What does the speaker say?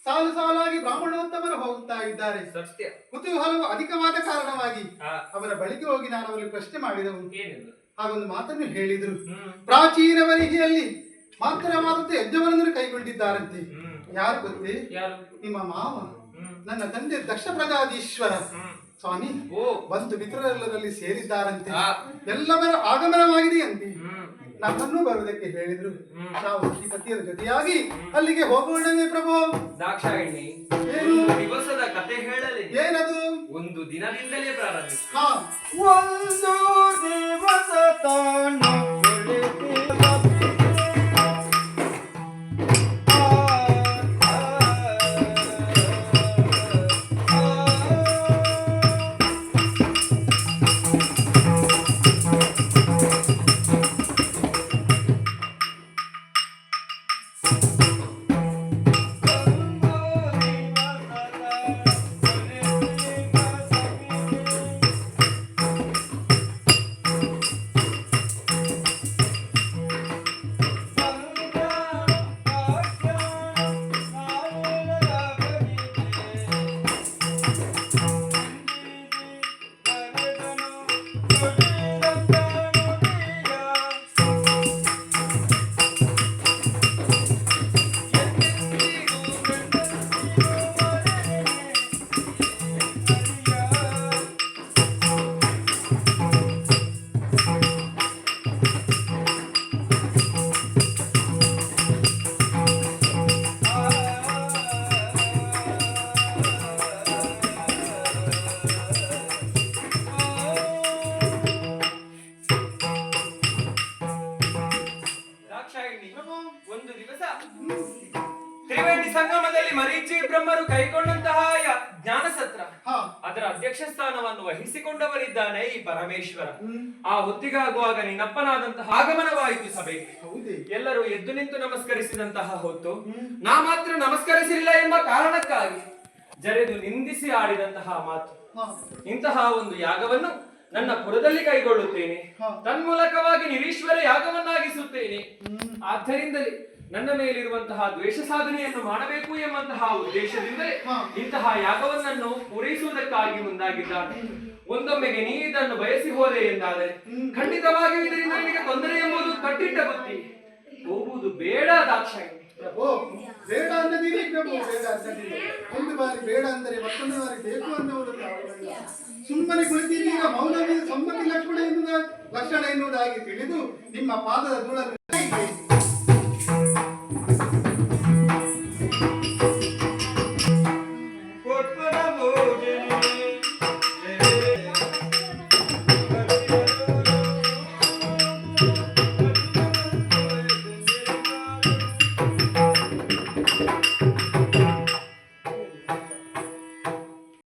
ಸಾಲು ಸಾಲಾಗಿ ಬ್ರಾಹ್ಮಣೋತ್ತಮರು ಹೋಗುತ್ತಾ ಇದ್ದಾರೆ. ಸತ್ಯ. ಕುತೂಹಲವು ಅಧಿಕವಾದ ಕಾರಣವಾಗಿ ಅವರ ಬಳಿಗೆ ಹೋಗಿ ನಾನು ಅವರಿಗೆ ಪ್ರಶ್ನೆ ಮಾಡಿದವು. ಹಾಗೊಂದು ಮಾತನ್ನು ಹೇಳಿದ್ರು. ಪ್ರಾಚೀನ ವರಿಗೆಯಲ್ಲಿ ಮಾತ್ರವಾದಂತೆ ಯಜ್ಞವನ್ನು ಕೈಗೊಂಡಿದ್ದಾರಂತೆ. ಯಾರು ಗೊತ್ತೇ? ನಿಮ್ಮ ಮಾವ, ನನ್ನ ತಂದೆ ದಕ್ಷ ಪ್ರಜಾದೀಶ್ವರ ಸ್ವಾಮಿ ಬಂಧು ಮಿತ್ರರೆಲ್ಲರಲ್ಲಿ ಸೇರಿದ್ದಾರಂತೆ. ಎಲ್ಲವರ ಆಗಮನವಾಗಿದೆಯಂತೆ. ನಮ್ಮನ್ನು ಬರುವುದಕ್ಕೆ ಹೇಳಿದ್ರು. ನಾವು ಶ್ರೀಪತಿಯರ ಜೊತೆಯಾಗಿ ಅಲ್ಲಿಗೆ ಹೋಗೋಣವೇ ಪ್ರಭು? ದಾಕ್ಷಾಯಿಣಿ, ದಿವಸದ ಕತೆ ಹೇಳಲಿ. ಏನದು? ಒಂದು ದಿನದಿಂದಲೇ ಪ್ರಾರಂಭಿಸಿ. ಒಂದು ದಿವಸ ತಾನು ಸಂಗಮದಲ್ಲಿ ಮರೀಚಿ ಬ್ರಹ್ಮರು ಕೈಗೊಂಡಂತಹ ಜ್ಞಾನ ಸತ್ರ ಅದರ ಅಧ್ಯಕ್ಷ ಸ್ಥಾನವನ್ನು ವಹಿಸಿಕೊಂಡವರಿದ್ದಾನೆ ಈ ಪರಮೇಶ್ವರ. ಆ ಹೊತ್ತಿಗಾಗುವಾಗ ನಿನ್ನಪ್ಪನಾದಂತಹ ಆಗಮನವಾಯಿತು ಸಭೆಗೆ. ಎಲ್ಲರೂ ಎದ್ದು ನಿಂತು ನಮಸ್ಕರಿಸಿದಂತಹ ಹೊತ್ತು ನಾ ಮಾತ್ರ ನಮಸ್ಕರಿಸಲಿಲ್ಲ ಎಂಬ ಕಾರಣಕ್ಕಾಗಿ ಜರೆದು ನಿಂದಿಸಿ ಆಡಿದಂತಹ ಮಾತು. ಇಂತಹ ಒಂದು ಯಾಗವನ್ನು ನನ್ನ ಪುರದಲ್ಲಿ ಕೈಗೊಳ್ಳುತ್ತೇನೆ, ತನ್ಮೂಲಕವಾಗಿ ನಿರೀಶ್ವರ ಯಾಗವನ್ನಾಗಿಸುತ್ತೇನೆ. ಆದ್ದರಿಂದಲೇ ನನ್ನ ಮೇಲಿರುವಂತಹ ದ್ವೇಷ ಸಾಧನೆಯನ್ನು ಮಾಡಬೇಕು ಎಂಬಂತಹ ಉದ್ದೇಶದಿಂದಲೇ ಇಂತಹ ಯಾಗವನ್ನನ್ನು ಪೂರೈಸುವುದಕ್ಕಾಗಿ ಮುಂದಾಗಿದ್ದಾನೆ. ಒಂದೊಮ್ಮೆಗೆ ನೀ ಇದನ್ನು ಬಯಸಿ ಹೋದೆ ಎಂದಾದರೆ ಖಂಡಿತವಾಗಿಯೂ ಇದರಿಂದ ನಿನಗೆ ತೊಂದರೆ ಎಂಬುದು ಕಟ್ಟಿಟ್ಟ ಬುತ್ತಿ. ಹೋಗುವುದು ಬೇಡ ದಾಕ್ಷಾಯಿಣಿ. ಬೇಡ ಅನ್ನದಿರಿ ಪ್ರಭು, ಬೇಡ ಅನ್ನದಿರಿ. ಒಂದು ಬಾರಿ ಬೇಡ ಅಂದರೆ ಮತ್ತೊಂದು ಬಾರಿ ಬೇಕು ಅನ್ನುವುದು ಕಾರಣವಿಲ್ಲ. ಸುಮ್ಮನೆ ಕುಳಿತಿದ್ದೀಗ ಮೌನವೇ ಸಮ್ಮತಿ ಲಕ್ಷಣ ಎನ್ನುವುದಾಗಿ ತಿಳಿದು ನಿಮ್ಮ ಪಾದದ ಧೂಳನ್ನು